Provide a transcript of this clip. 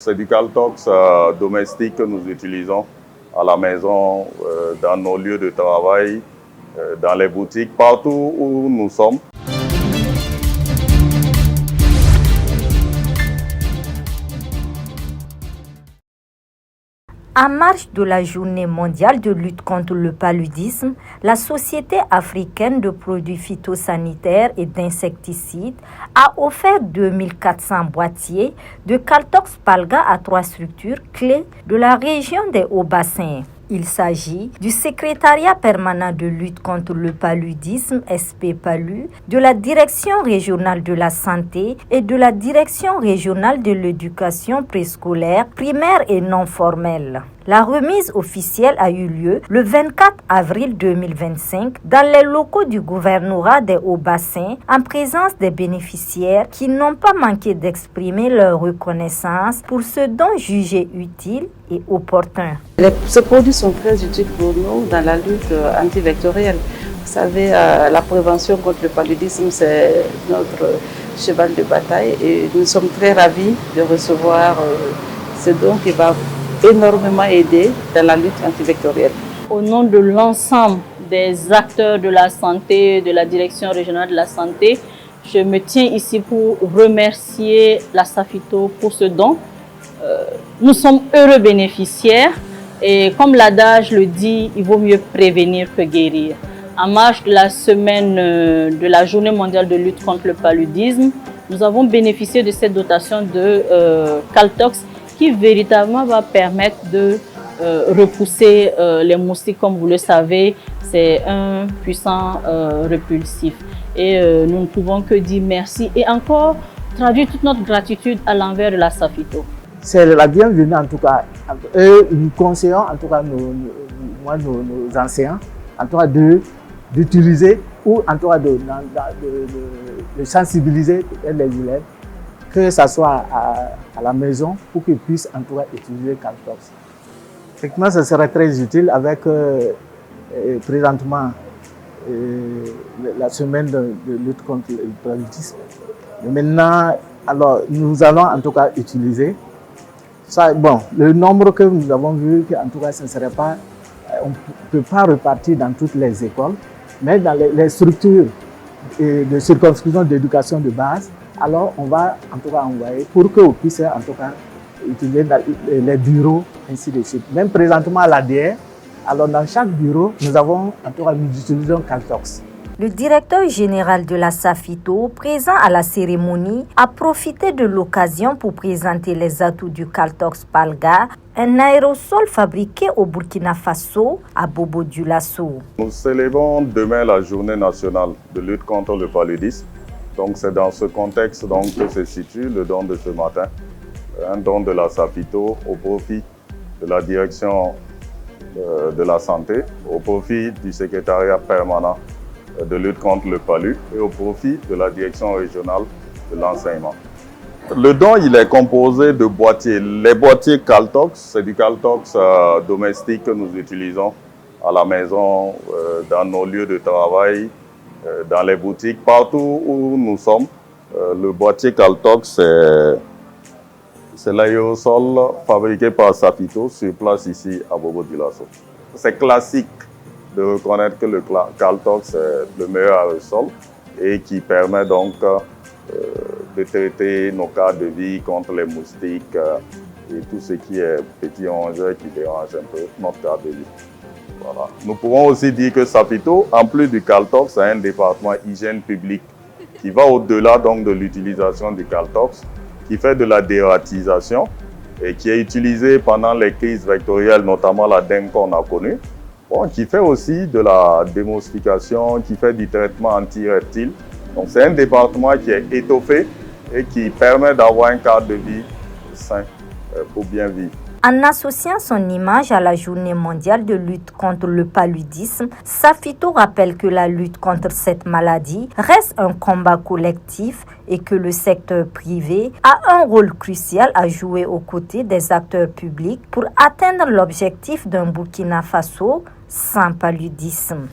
C'est du Caltox domestique que nous utilisons à la maison, dans nos lieux de travail, dans les boutiques, partout où nous sommes. En marge de la Journée mondiale de lutte contre le paludisme, la Société africaine de produits phytosanitaires et d'insecticides a offert 2400 boîtiers de Caltox Palga à 3 structures clés de la région des Hauts-Bassins. Il s'agit du Secrétariat permanent de lutte contre le paludisme, SP-PALU, de la Direction régionale de la santé et de la Direction régionale de l'éducation préscolaire, primaire et non formelle. La remise officielle a eu lieu le 24 avril 2025 dans les locaux du gouvernorat des Hauts-Bassins en présence des bénéficiaires qui n'ont pas manqué d'exprimer leur reconnaissance pour ce don jugé utile et opportun. Ces produits sont très utiles pour nous dans la lutte antivectorielle. Vous savez, la prévention contre le paludisme, c'est notre cheval de bataille et nous sommes très ravis de recevoir ce don qui va énormément aider dans la lutte antivectorielle. Au nom de l'ensemble des acteurs de la santé, de la Direction régionale de la santé, je me tiens ici pour remercier la Safito pour ce don. Nous sommes heureux bénéficiaires et comme l'adage le dit, il vaut mieux prévenir que guérir. En marge de la semaine de la Journée mondiale de lutte contre le paludisme, nous avons bénéficié de cette dotation de Caltox qui véritablement va permettre de repousser les moustiques. Comme vous le savez, c'est un puissant répulsif. Et nous ne pouvons que dire merci et encore traduire toute notre gratitude à l'envers de la Safito. C'est la bienvenue en tout cas. Et nous conseillons en tout cas nos enseignants en tout cas d'utiliser ou en tout cas de sensibiliser les élèves, que ce soit à la maison pour qu'ils puissent en tout cas utiliser Caltox. Effectivement, ce serait très utile avec présentement la semaine de lutte contre le paludisme. Maintenant, alors, nous allons en tout cas utiliser ça. Bon, le nombre que nous avons vu, en tout cas, ce ne serait pas, on ne peut pas repartir dans toutes les écoles, mais dans les structures de circonscription d'éducation de base, alors on va en tout cas envoyer pour que vous puissiez en tout cas utiliser les bureaux, ainsi de suite. Même présentement à l'ADR, alors dans chaque bureau, nous utilisons Caltox. Le directeur général de la Safito, présent à la cérémonie, a profité de l'occasion pour présenter les atouts du Caltox Palga, un aérosol fabriqué au Burkina Faso, à Bobo-Dioulasso. Nous célébrons demain la journée nationale de lutte contre le paludisme. Donc c'est dans ce contexte donc, que se situe le don de ce matin, un don de la Safito au profit de la direction de la santé, au profit du secrétariat permanent de lutte contre le palu et au profit de la direction régionale de l'enseignement. Le don, il est composé de boîtiers. Les boîtiers Caltox, c'est du Caltox domestique que nous utilisons à la maison, dans nos lieux de travail, dans les boutiques, partout où nous sommes. Le boîtier Caltox, c'est l'aérosol fabriqué par Safito sur place ici à Bobo-Dioulasso. C'est classique de reconnaître que le Caltox est le meilleur aérosol et qui permet donc de traiter nos cas de vie contre les moustiques et tout ce qui est petits rongeurs qui dérangent un peu notre cas de vie. Voilà. Nous pouvons aussi dire que Safito, en plus du Caltox, a un département hygiène publique qui va au-delà donc de l'utilisation du Caltox, qui fait de la dératisation et qui est utilisé pendant les crises vectorielles, notamment la dengue qu'on a connue. Bon, qui fait aussi de la démoustication, qui fait du traitement anti-reptile. Donc c'est un département qui est étoffé et qui permet d'avoir un cadre de vie sain pour bien vivre. En associant son image à la Journée mondiale de lutte contre le paludisme, Safito rappelle que la lutte contre cette maladie reste un combat collectif et que le secteur privé a un rôle crucial à jouer aux côtés des acteurs publics pour atteindre l'objectif d'un Burkina Faso sans paludisme.